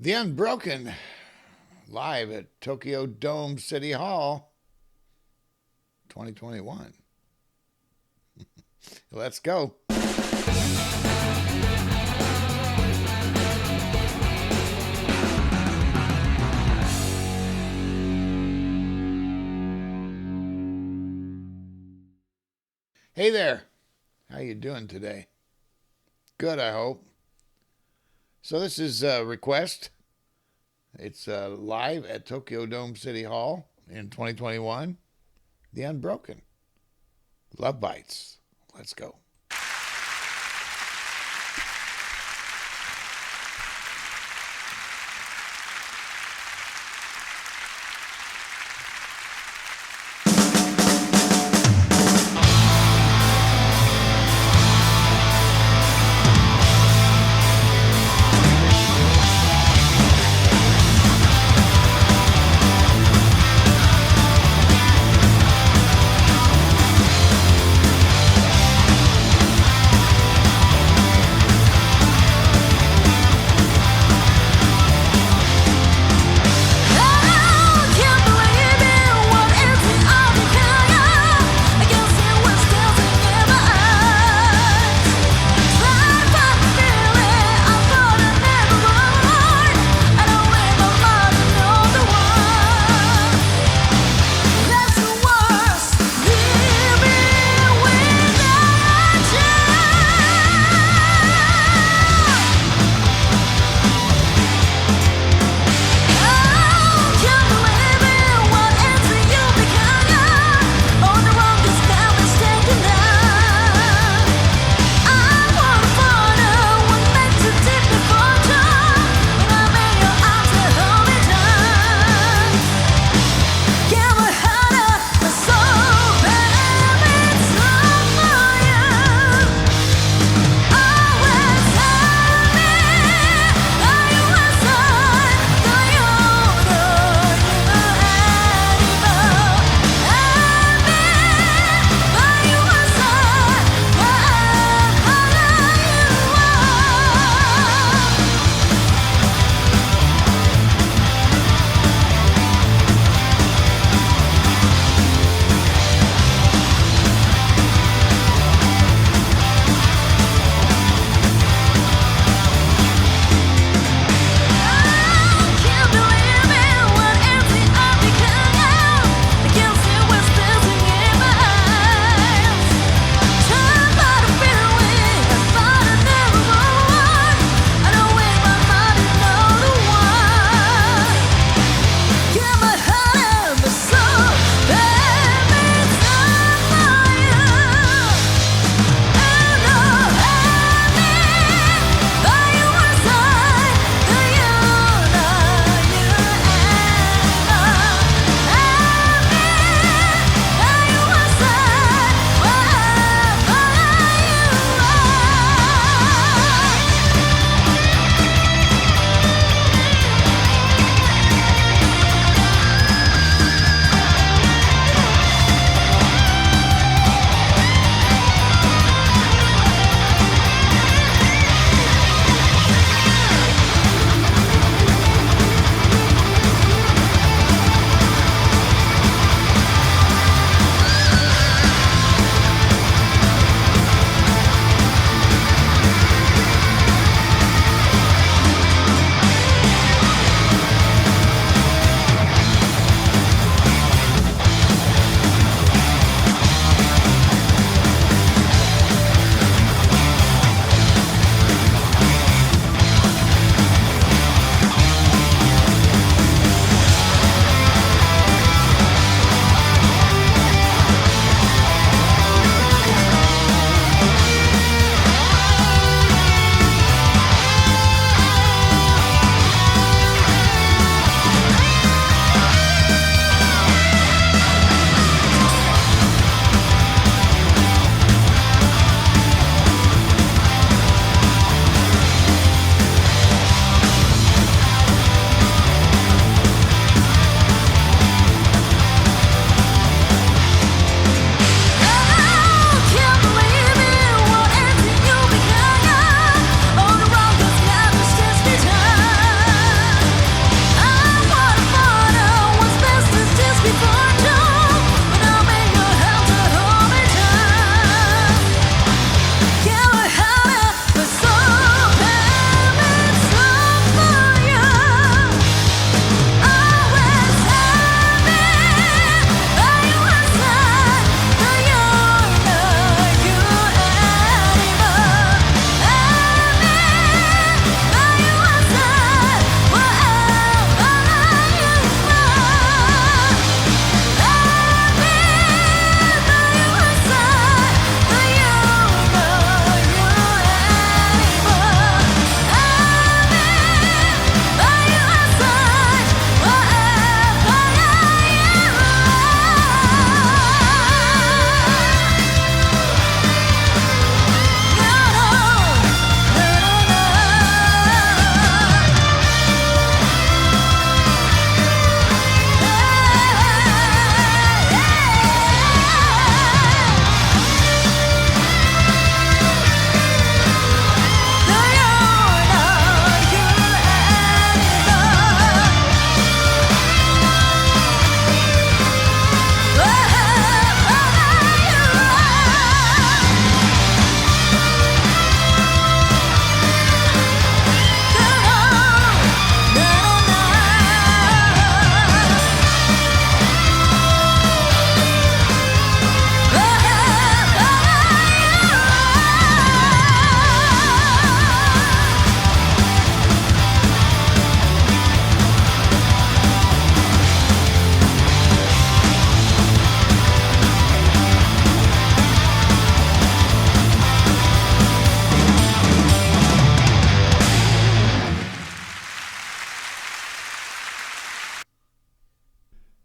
The Unbroken, live at Tokyo Dome City Hall, 2021. Let's go. Hey there. How you doing today? Good, I hope. So this is a request. It's live at Tokyo Dome City Hall in 2021. The Unbroken. Lovebites. Let's go.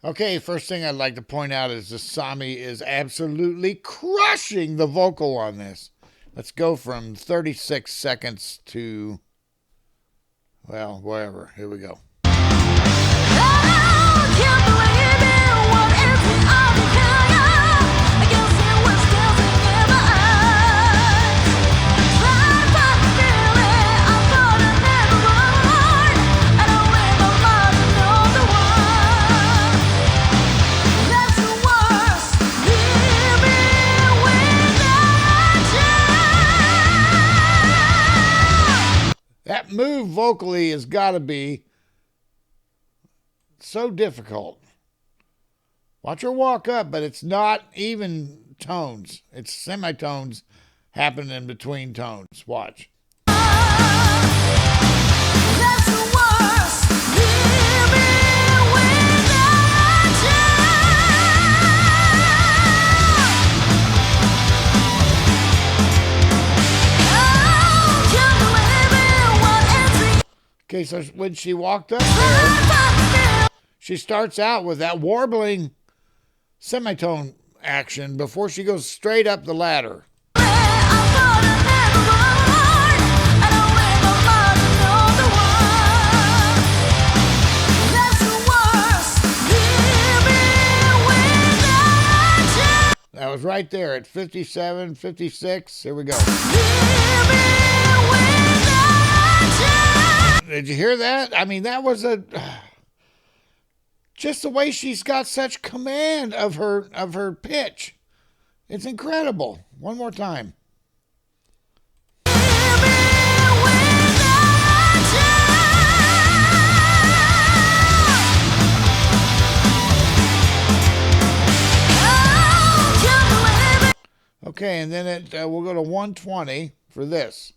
Okay, first thing I'd like to point out is the Sami is absolutely crushing the vocal on this. Let's go from 36 seconds to, well, wherever. Here we go. That move vocally has got to be so difficult. Watch her walk up, but it's not even tones. It's semitones happening in between tones. Watch. Okay, so when she walked up there, she starts out with that warbling semitone action before she goes straight up the ladder. That was right there at 57, 56. Here we go. Did you hear that? I mean, that was just the way she's got such command of her pitch. It's incredible. One more time. Okay, and then we'll go to 120 for this.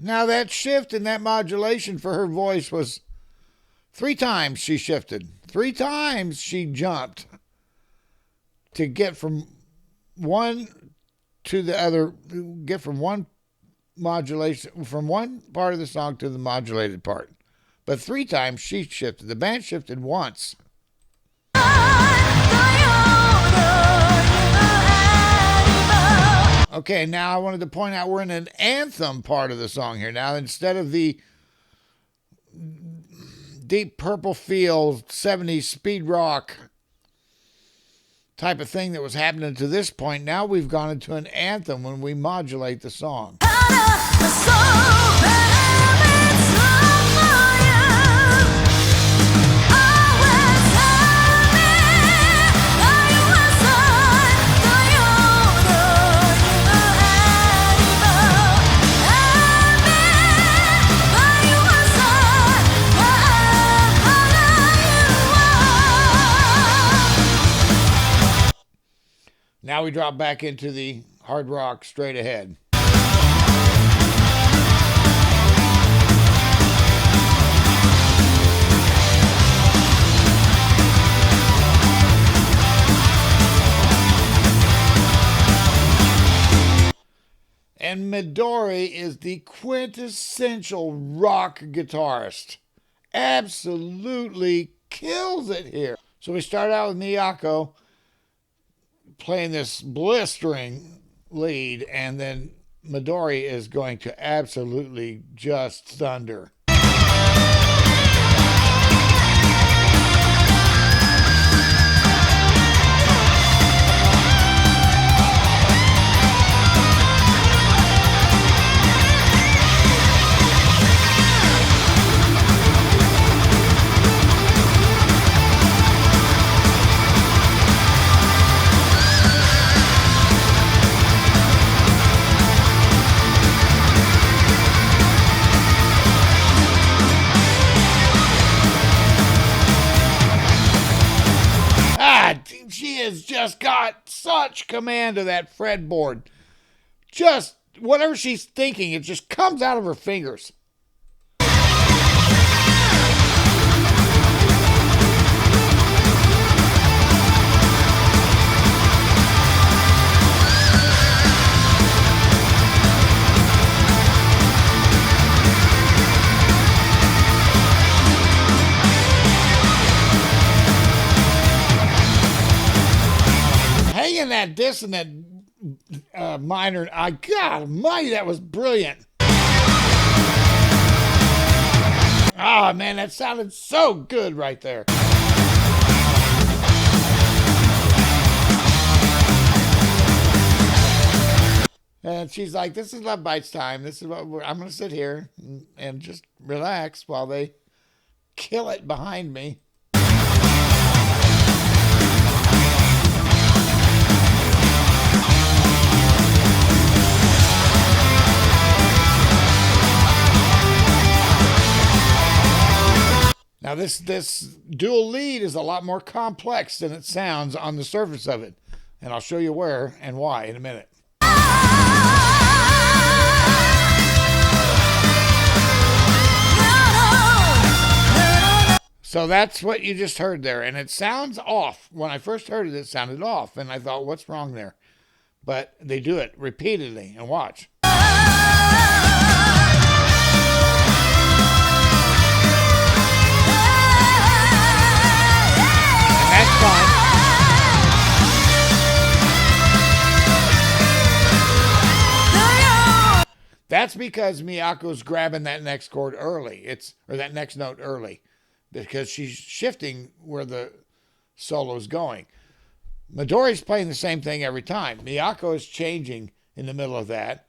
Now that shift and that modulation for her voice was 3 times she shifted. 3 times she jumped to get from one to the other, get from one modulation, from one part of the song to the modulated part. But 3 times she shifted. The band shifted once. Okay, now I wanted to point out we're in an anthem part of the song here. Now, instead of the Deep Purple feel 70s speed rock type of thing that was happening to this point, now we've gone into an anthem when we modulate the song. Now we drop back into the hard rock straight ahead. And Midori is the quintessential rock guitarist. Absolutely kills it here. So we start out with Miyako playing this blistering lead, and then Midori is going to absolutely just thunder. She has just got such command of that fretboard. Just whatever she's thinking, it just comes out of her fingers. that dissonant minor, God almighty, that was brilliant. Oh, man, that sounded so good right there. And she's like, this is Lovebites time. This is what I'm going to sit here and just relax while they kill it behind me. Now, this dual lead is a lot more complex than it sounds on the surface of it. And I'll show you where and why in a minute. So that's what you just heard there. And it sounds off. When I first heard it, it sounded off. And I thought, what's wrong there? But they do it repeatedly. And watch. That's fine. That's because Miyako's grabbing that next chord early. Or that next note early. Because she's shifting where the solo's going. Midori's playing the same thing every time. Miyako is changing in the middle of that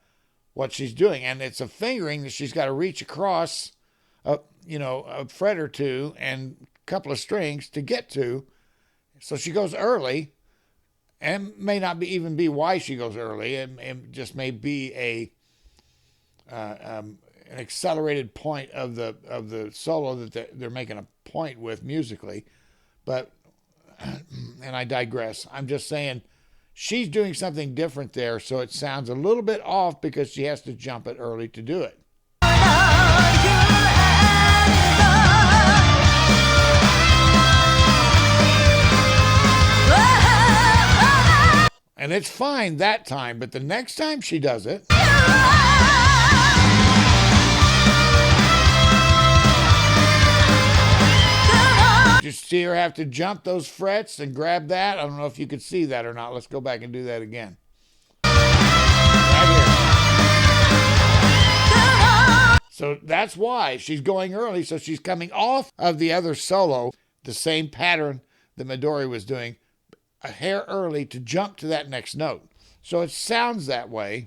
what she's doing. And it's a fingering that she's got to reach across a fret or two and a couple of strings to get to. So she goes early, and may not even be why she goes early. It just may be an accelerated point of the solo that they're making a point with musically. But, and I digress. I'm just saying she's doing something different there, so it sounds a little bit off because she has to jump it early to do it. And it's fine that time, but the next time she does it, you see her have to jump those frets and grab that. I don't know if you could see that or not. Let's go back and do that again. Right here. So that's why she's going early. So she's coming off of the other solo, the same pattern that Midori was doing, a hair early to jump to that next note. So it sounds that way.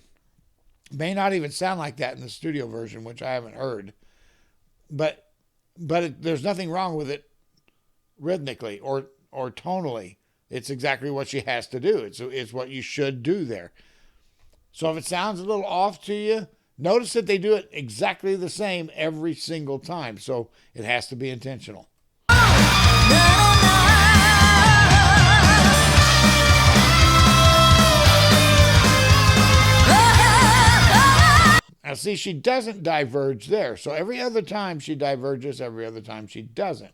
May not even sound like that in the studio version, which I haven't heard. But there's nothing wrong with it rhythmically or tonally. It's exactly what she has to do. It's what you should do there. So if it sounds a little off to you, notice that they do it exactly the same every single time. So it has to be intentional. Now see, she doesn't diverge there. So every other time she diverges, every other time she doesn't.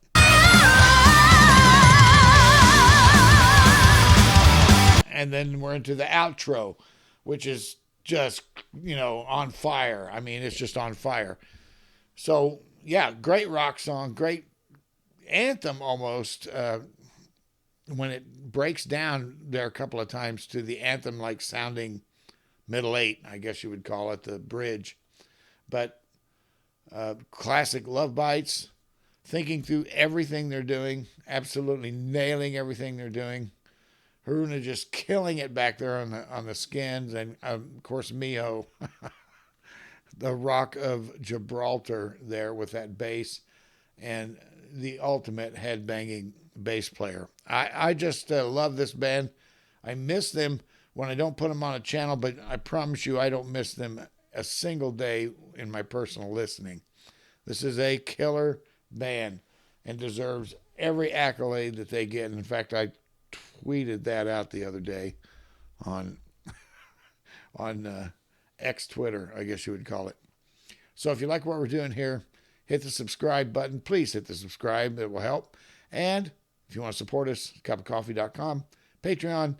And then we're into the outro, which is just, on fire. I mean, it's just on fire. So, yeah, great rock song, great anthem almost. When it breaks down there a couple of times to the anthem-like sounding middle eight, I guess you would call it, the bridge. But classic Lovebites, thinking through everything they're doing, absolutely nailing everything they're doing. Haruna just killing it back there on the skins, and of course Miho, the Rock of Gibraltar there with that bass, and the ultimate headbanging bass player. I just love this band. I miss them when I don't put them on a channel, but I promise you I don't miss them a single day in my personal listening. This is a killer band and deserves every accolade that they get. In fact, I tweeted that out the other day on X Twitter, I guess you would call it. So if you like what we're doing here, hit the subscribe button. Please hit the subscribe. It will help. And if you want to support us, cupofcoffee.com, Patreon,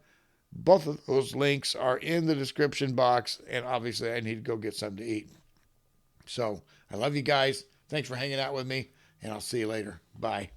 both of those links are in the description box. And obviously I need to go get something to eat. So I love you guys. Thanks for hanging out with me, and I'll see you later. Bye.